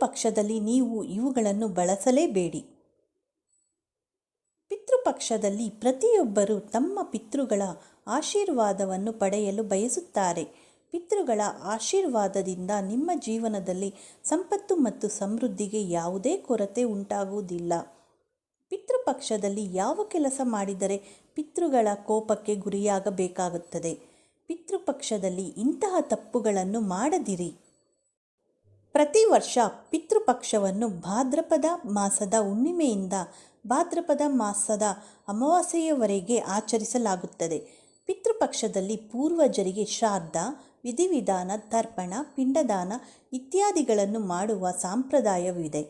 ಪಿತೃಪಕ್ಷದಲ್ಲಿ ನೀವು ಇವುಗಳನ್ನು ಬಳಸಲೇಬೇಡಿ. ಪಿತೃಪಕ್ಷದಲ್ಲಿ ಪ್ರತಿಯೊಬ್ಬರೂ ತಮ್ಮ ಪಿತೃಗಳ ಆಶೀರ್ವಾದವನ್ನು ಪಡೆಯಲು ಬಯಸುತ್ತಾರೆ. ಪಿತೃಗಳ ಆಶೀರ್ವಾದದಿಂದ ನಿಮ್ಮ ಜೀವನದಲ್ಲಿ ಸಂಪತ್ತು ಮತ್ತು ಸಮೃದ್ಧಿಗೆ ಯಾವುದೇ ಕೊರತೆ ಉಂಟಾಗುವುದಿಲ್ಲ. ಪಿತೃಪಕ್ಷದಲ್ಲಿ ಯಾವ ಕೆಲಸ ಮಾಡಿದರೆ ಪಿತೃಗಳ ಕೋಪಕ್ಕೆ ಗುರಿಯಾಗಬೇಕಾಗುತ್ತದೆ? ಪಿತೃಪಕ್ಷದಲ್ಲಿ ಇಂತಹ ತಪ್ಪುಗಳನ್ನು ಮಾಡದಿರಿ. ಪ್ರತಿ ವರ್ಷ ಪಿತೃಪಕ್ಷವನ್ನು ಭಾದ್ರಪದ ಮಾಸದ ಹುಣ್ಣಿಮೆಯಿಂದ ಭಾದ್ರಪದ ಮಾಸದ ಅಮಾವಾಸ್ಯೆಯವರೆಗೆ ಆಚರಿಸಲಾಗುತ್ತದೆ. ಪಿತೃಪಕ್ಷದಲ್ಲಿ ಪೂರ್ವಜರಿಗೆ ಶ್ರಾದ್ದ, ವಿಧಿವಿಧಾನ, ತರ್ಪಣ, ಪಿಂಡದಾನ ಇತ್ಯಾದಿಗಳನ್ನು ಮಾಡುವ ಸಂಪ್ರದಾಯವಿದೆ.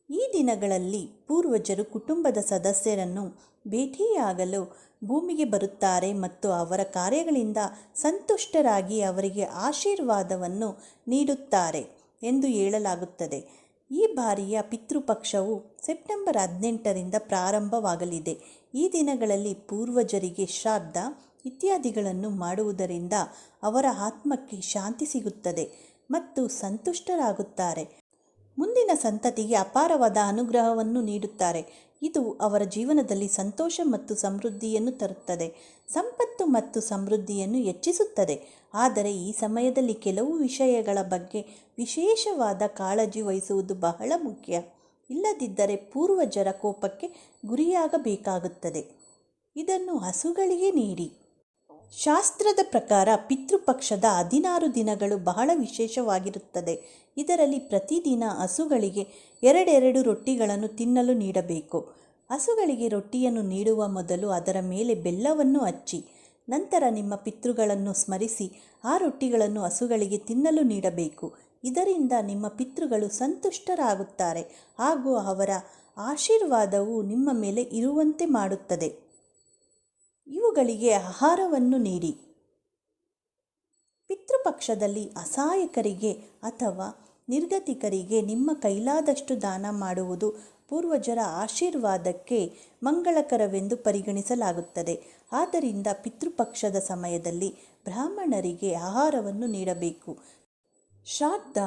ಈ ದಿನಗಳಲ್ಲಿ ಪೂರ್ವಜರು ಕುಟುಂಬದ ಸದಸ್ಯರನ್ನು ಭೇಟಿಯಾಗಲು ಭೂಮಿಗೆ ಬರುತ್ತಾರೆ ಮತ್ತು ಅವರ ಕಾರ್ಯಗಳಿಂದ ಸಂತುಷ್ಟರಾಗಿ ಅವರಿಗೆ ಆಶೀರ್ವಾದವನ್ನು ನೀಡುತ್ತಾರೆ ಎಂದು ಹೇಳಲಾಗುತ್ತದೆ. ಈ ಬಾರಿಯ ಪಿತೃಪಕ್ಷವು ಸೆಪ್ಟೆಂಬರ್ 18ರಿಂದ ಪ್ರಾರಂಭವಾಗಲಿದೆ. ಈ ದಿನಗಳಲ್ಲಿ ಪೂರ್ವಜರಿಗೆ ಶ್ರಾದ್ದ ಇತ್ಯಾದಿಗಳನ್ನು ಮಾಡುವುದರಿಂದ ಅವರ ಆತ್ಮಕ್ಕೆ ಶಾಂತಿ ಸಿಗುತ್ತದೆ ಮತ್ತು ಸಂತುಷ್ಟರಾಗುತ್ತಾರೆ. ಮುಂದಿನ ಸಂತತಿಗೆ ಅಪಾರವಾದ ಅನುಗ್ರಹವನ್ನು ನೀಡುತ್ತಾರೆ. ಇದು ಅವರ ಜೀವನದಲ್ಲಿ ಸಂತೋಷ ಮತ್ತು ಸಮೃದ್ಧಿಯನ್ನು ತರುತ್ತದೆ, ಸಂಪತ್ತು ಮತ್ತು ಸಮೃದ್ಧಿಯನ್ನು ಹೆಚ್ಚಿಸುತ್ತದೆ. ಆದರೆ ಈ ಸಮಯದಲ್ಲಿ ಕೆಲವು ವಿಷಯಗಳ ಬಗ್ಗೆ ವಿಶೇಷವಾದ ಕಾಳಜಿ ವಹಿಸುವುದು ಬಹಳ ಮುಖ್ಯ. ಇಲ್ಲದಿದ್ದರೆ ಪೂರ್ವಜರ ಕೋಪಕ್ಕೆ ಗುರಿಯಾಗಬೇಕಾಗುತ್ತದೆ. ಇದನ್ನು ಹಸುಗಳಿಗೆ ನೀಡಿ. ಶಾಸ್ತ್ರದ ಪ್ರಕಾರ ಪಿತೃಪಕ್ಷದ 16 ದಿನಗಳು ಬಹಳ ವಿಶೇಷವಾಗಿರುತ್ತದೆ. ಇದರಲ್ಲಿ ಪ್ರತಿದಿನ ಹಸುಗಳಿಗೆ 2 ರೊಟ್ಟಿಗಳನ್ನು ತಿನ್ನಲು ನೀಡಬೇಕು. ಹಸುಗಳಿಗೆ ರೊಟ್ಟಿಯನ್ನು ನೀಡುವ ಮೊದಲು ಅದರ ಮೇಲೆ ಬೆಲ್ಲವನ್ನು ಹಚ್ಚಿ, ನಂತರ ನಿಮ್ಮ ಪಿತೃಗಳನ್ನು ಸ್ಮರಿಸಿ ಆ ರೊಟ್ಟಿಗಳನ್ನು ಹಸುಗಳಿಗೆ ತಿನ್ನಲು ನೀಡಬೇಕು. ಇದರಿಂದ ನಿಮ್ಮ ಪಿತೃಗಳು ಸಂತುಷ್ಟರಾಗುತ್ತಾರೆ ಹಾಗೂ ಅವರ ಆಶೀರ್ವಾದವು ನಿಮ್ಮ ಮೇಲೆ ಇರುವಂತೆ ಮಾಡುತ್ತದೆ. ಇವುಗಳಿಗೆ ಆಹಾರವನ್ನು ನೀಡಿ. ಪಿತೃಪಕ್ಷದಲ್ಲಿ ಅಸಹಾಯಕರಿಗೆ ಅಥವಾ ನಿರ್ಗತಿಕರಿಗೆ ನಿಮ್ಮ ಕೈಲಾದಷ್ಟು ದಾನ ಮಾಡುವುದು ಪೂರ್ವಜರ ಆಶೀರ್ವಾದಕ್ಕೆ ಮಂಗಳಕರವೆಂದು ಪರಿಗಣಿಸಲಾಗುತ್ತದೆ. ಆದ್ದರಿಂದ ಪಿತೃಪಕ್ಷದ ಸಮಯದಲ್ಲಿ ಬ್ರಾಹ್ಮಣರಿಗೆ ಆಹಾರವನ್ನು ನೀಡಬೇಕು. ಶ್ರಾದ್ದ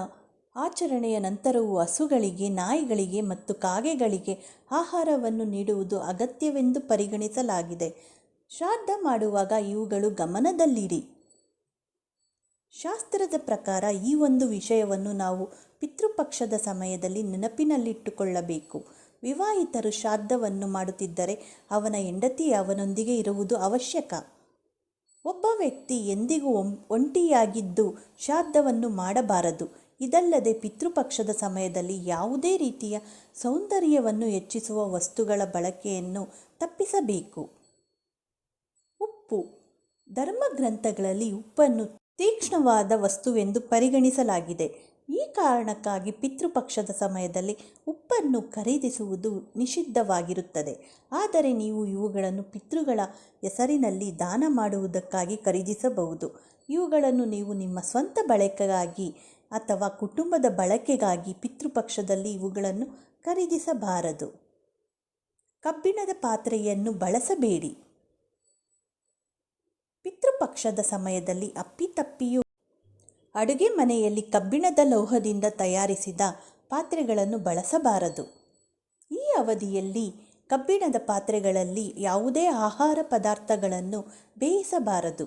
ಆಚರಣೆಯ ನಂತರವೂ ಹಸುಗಳಿಗೆ, ನಾಯಿಗಳಿಗೆ ಮತ್ತು ಕಾಗೆಗಳಿಗೆ ಆಹಾರವನ್ನು ನೀಡುವುದು ಅಗತ್ಯವೆಂದು ಪರಿಗಣಿಸಲಾಗಿದೆ. ಶ್ರಾದ್ದ ಮಾಡುವಾಗ ಇವುಗಳು ಗಮನದಲ್ಲಿಡಿ. ಶಾಸ್ತ್ರದ ಪ್ರಕಾರ ಈ ಒಂದು ವಿಷಯವನ್ನು ನಾವು ಪಿತೃಪಕ್ಷದ ಸಮಯದಲ್ಲಿ ನೆನಪಿನಲ್ಲಿಟ್ಟುಕೊಳ್ಳಬೇಕು. ವಿವಾಹಿತರು ಶ್ರಾದ್ದವನ್ನು ಮಾಡುತ್ತಿದ್ದರೆ ಅವನ ಹೆಂಡತಿ ಅವನೊಂದಿಗೆ ಇರುವುದು ಅವಶ್ಯಕ. ಒಬ್ಬ ವ್ಯಕ್ತಿ ಎಂದಿಗೂ ಒಂಟಿಯಾಗಿದ್ದು ಶ್ರಾದ್ದವನ್ನು ಮಾಡಬಾರದು. ಇದಲ್ಲದೆ ಪಿತೃಪಕ್ಷದ ಸಮಯದಲ್ಲಿ ಯಾವುದೇ ರೀತಿಯ ಸೌಂದರ್ಯವನ್ನು ಹೆಚ್ಚಿಸುವ ವಸ್ತುಗಳ ಬಳಕೆಯನ್ನು ತಪ್ಪಿಸಬೇಕು. ಉಪ್ಪು. ಧರ್ಮಗ್ರಂಥಗಳಲ್ಲಿ ಉಪ್ಪನ್ನು ತೀಕ್ಷ್ಣವಾದ ವಸ್ತುವೆಂದು ಪರಿಗಣಿಸಲಾಗಿದೆ. ಈ ಕಾರಣಕ್ಕಾಗಿ ಪಿತೃಪಕ್ಷದ ಸಮಯದಲ್ಲಿ ಉಪ್ಪನ್ನು ಖರೀದಿಸುವುದು ನಿಷಿದ್ಧವಾಗಿರುತ್ತದೆ. ಆದರೆ ನೀವು ಇವುಗಳನ್ನು ಪಿತೃಗಳ ಹೆಸರಿನಲ್ಲಿ ದಾನ ಮಾಡುವುದಕ್ಕಾಗಿ ಖರೀದಿಸಬಹುದು. ಇವುಗಳನ್ನು ನೀವು ನಿಮ್ಮ ಸ್ವಂತ ಬಳಕೆಗಾಗಿ ಅಥವಾ ಕುಟುಂಬದ ಬಳಕೆಗಾಗಿ ಪಿತೃಪಕ್ಷದಲ್ಲಿ ಇವುಗಳನ್ನು ಖರೀದಿಸಬಾರದು. ಕಬ್ಬಿಣದ ಪಾತ್ರೆಯನ್ನು ಬಳಸಬೇಡಿ. ಪಿತೃಪಕ್ಷದ ಸಮಯದಲ್ಲಿ ಅಪ್ಪಿತಪ್ಪಿಯೂ ಅಡುಗೆ ಮನೆಯಲ್ಲಿ ಕಬ್ಬಿಣದ ಲೋಹದಿಂದ ತಯಾರಿಸಿದ ಪಾತ್ರೆಗಳನ್ನು ಬಳಸಬಾರದು. ಈ ಅವಧಿಯಲ್ಲಿ ಕಬ್ಬಿಣದ ಪಾತ್ರೆಗಳಲ್ಲಿ ಯಾವುದೇ ಆಹಾರ ಪದಾರ್ಥಗಳನ್ನು ಬೇಯಿಸಬಾರದು.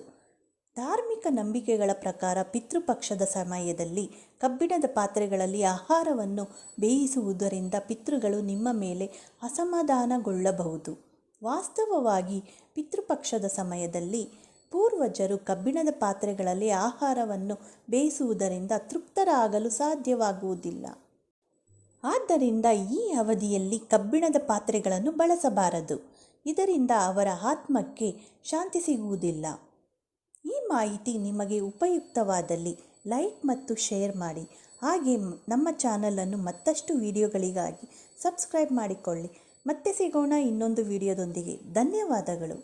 ಧಾರ್ಮಿಕ ನಂಬಿಕೆಗಳ ಪ್ರಕಾರ ಪಿತೃಪಕ್ಷದ ಸಮಯದಲ್ಲಿ ಕಬ್ಬಿಣದ ಪಾತ್ರೆಗಳಲ್ಲಿ ಆಹಾರವನ್ನು ಬೇಯಿಸುವುದರಿಂದ ಪಿತೃಗಳು ನಿಮ್ಮ ಮೇಲೆ ಅಸಮಾಧಾನಗೊಳ್ಳಬಹುದು. ವಾಸ್ತವವಾಗಿ ಪಿತೃಪಕ್ಷದ ಸಮಯದಲ್ಲಿ ಪೂರ್ವಜರು ಕಬ್ಬಿಣದ ಪಾತ್ರೆಗಳಲ್ಲಿ ಆಹಾರವನ್ನು ಬೇಯಿಸುವುದರಿಂದ ತೃಪ್ತರಾಗಲು ಸಾಧ್ಯವಾಗುವುದಿಲ್ಲ. ಆದ್ದರಿಂದ ಈ ಅವಧಿಯಲ್ಲಿ ಕಬ್ಬಿಣದ ಪಾತ್ರೆಗಳನ್ನು ಬಳಸಬಾರದು. ಇದರಿಂದ ಅವರ ಆತ್ಮಕ್ಕೆ ಶಾಂತಿ ಸಿಗುವುದಿಲ್ಲ. ಈ ಮಾಹಿತಿ ನಿಮಗೆ ಉಪಯುಕ್ತವಾದಲ್ಲಿ ಲೈಕ್ ಮತ್ತು ಶೇರ್ ಮಾಡಿ. ಹಾಗೆ ನಮ್ಮ ಚಾನಲನ್ನು ಮತ್ತಷ್ಟು ವಿಡಿಯೋಗಳಿಗಾಗಿ ಸಬ್ಸ್ಕ್ರೈಬ್ ಮಾಡಿಕೊಳ್ಳಿ. ಮತ್ತೆ ಸಿಗೋಣ ಇನ್ನೊಂದು ವಿಡಿಯೋದೊಂದಿಗೆ. ಧನ್ಯವಾದಗಳು.